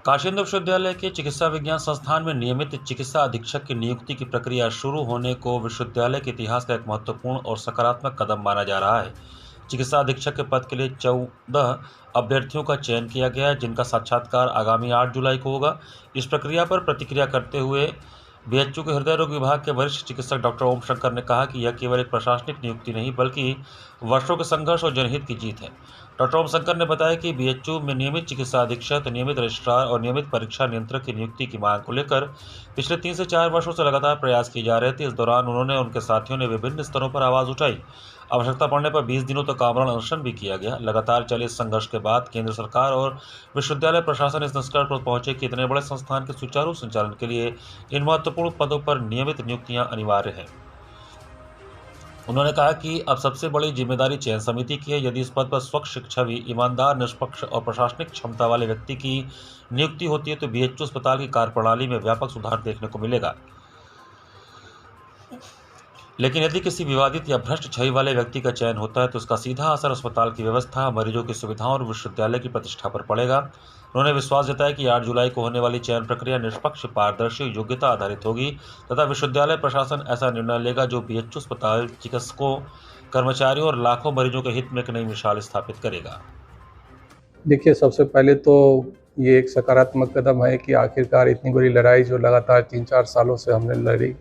काशी हिंदू विश्वविद्यालय के चिकित्सा विज्ञान संस्थान में नियमित चिकित्सा अधीक्षक की नियुक्ति की प्रक्रिया शुरू होने को विश्वविद्यालय के इतिहास का एक महत्वपूर्ण और सकारात्मक कदम माना जा रहा है। चिकित्सा अधीक्षक के पद के लिए 14 अभ्यर्थियों का चयन किया गया है, जिनका साक्षात्कार आगामी 8 जुलाई को होगा। इस प्रक्रिया पर प्रतिक्रिया करते हुए बीएचयू के हृदय रोग विभाग के वरिष्ठ चिकित्सक डॉक्टर ओम शंकर ने कहा कि यह केवल एक प्रशासनिक नियुक्ति नहीं, बल्कि वर्षों के संघर्ष और जनहित की जीत है। डॉक्टर ओम शंकर ने बताया कि बीएचयू में नियमित चिकित्सा अधीक्षक, नियमित रजिस्ट्रार और नियमित परीक्षा नियंत्रक की नियुक्ति की मांग को लेकर पिछले 3 से 4 वर्षों से लगातार प्रयास किए जा रहे थे। इस दौरान उन्होंने उनके साथियों ने विभिन्न स्तरों पर आवाज उठाई। आवश्यकता पड़ने पर 20 दिनों तक आमरण अनशन भी किया गया। लगातार चले इस संघर्ष के बाद केंद्र सरकार और विश्वविद्यालय प्रशासन इस निष्कर्ष पर पहुंचे कि इतने बड़े संस्थान के सुचारू संचालन के लिए इन महत्वपूर्ण पदों पर नियमित नियुक्तियां अनिवार्य हैं। उन्होंने कहा कि अब सबसे बड़ी जिम्मेदारी चयन समिति की है। यदि इस पद पर स्वच्छ छवि, ईमानदार, निष्पक्ष और प्रशासनिक क्षमता वाले व्यक्ति की नियुक्ति होती है तो बीएचयू अस्पताल की कार्यप्रणाली में व्यापक सुधार देखने को मिलेगा। लेकिन यदि किसी विवादित या भ्रष्ट छवि वाले व्यक्ति का चयन होता है तो उसका सीधा असर अस्पताल की व्यवस्था, मरीजों की सुविधाओं और विश्वविद्यालय की प्रतिष्ठा पर पड़ेगा। उन्होंने विश्वास जताया कि 8 जुलाई को होने वाली चयन प्रक्रिया निष्पक्ष, पारदर्शी, योग्यता आधारित होगी तथा विश्वविद्यालय प्रशासन ऐसा निर्णय लेगा जो बीएचयू अस्पताल, चिकित्सकों, कर्मचारियों और लाखों मरीजों के हित में एक नई मिसाल स्थापित करेगा। देखिए, सबसे पहले तो ये एक सकारात्मक कदम है कि आखिरकार इतनी बड़ी लड़ाई जो लगातार 3-4 सालों से हमने लड़ी,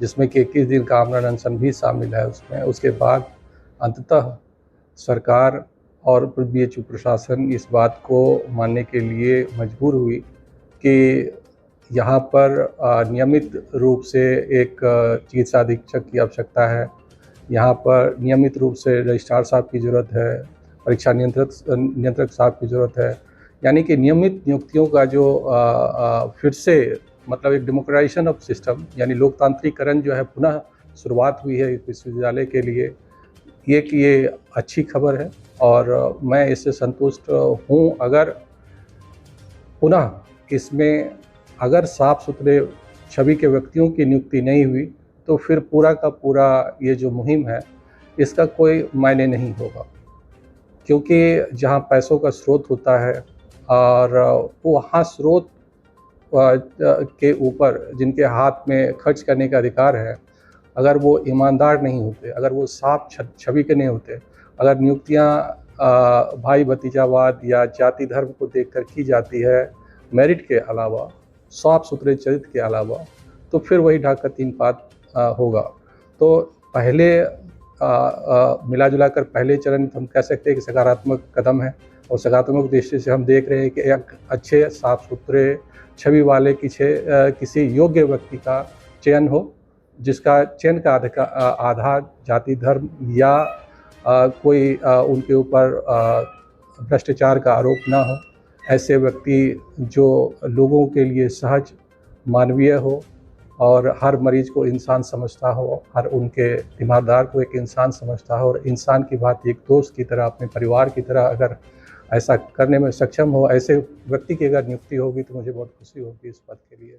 जिसमें कि 21 दिन का आमरण अनशन भी शामिल है उसमें, उसके बाद अंततः सरकार और बीएचयू प्रशासन इस बात को मानने के लिए मजबूर हुई कि यहाँ पर नियमित रूप से एक चिकित्सा अधीक्षक की आवश्यकता है। यहाँ पर नियमित रूप से रजिस्ट्रार साहब की ज़रूरत है, परीक्षा नियंत्रक साहब की ज़रूरत है। यानी कि नियमित नियुक्तियों का जो फिर से मतलब एक डेमोक्रेटाइजेशन ऑफ सिस्टम यानी लोकतांत्रिकरण जो है पुनः शुरुआत हुई है इस विश्वविद्यालय के लिए। ये अच्छी खबर है और मैं इससे संतुष्ट हूँ। अगर पुनः इसमें अगर साफ सुथरे छवि के व्यक्तियों की नियुक्ति नहीं हुई तो फिर पूरा का पूरा ये जो मुहिम है इसका कोई मायने नहीं होगा, क्योंकि जहाँ पैसों का स्रोत होता है और वहाँ स्रोत के ऊपर जिनके हाथ में खर्च करने का अधिकार है, अगर वो ईमानदार नहीं होते, अगर वो साफ छवि के नहीं होते, अगर नियुक्तियाँ भाई भतीजावाद या जाति धर्म को देखकर की जाती है मेरिट के अलावा, साफ सुथरे चरित्र के अलावा, तो फिर वही ढाका 3 पात होगा। तो पहले मिला जुला कर पहले चरण हम कह सकते हैं कि सकारात्मक कदम है और सकारात्मक दृष्टि से हम देख रहे हैं कि एक अच्छे साफ सुथरे छवि वाले किसी योग्य व्यक्ति का चयन हो, जिसका चयन का आधार जाति धर्म या कोई उनके ऊपर भ्रष्टाचार का आरोप ना हो। ऐसे व्यक्ति जो लोगों के लिए सहज, मानवीय हो और हर मरीज को इंसान समझता हो, हर उनके तीमारदार को एक इंसान समझता हो और इंसान की बात एक दोस्त की तरह, अपने परिवार की तरह अगर ऐसा करने में सक्षम हो, ऐसे व्यक्ति की अगर नियुक्ति होगी तो मुझे बहुत खुशी होगी इस पद के लिए।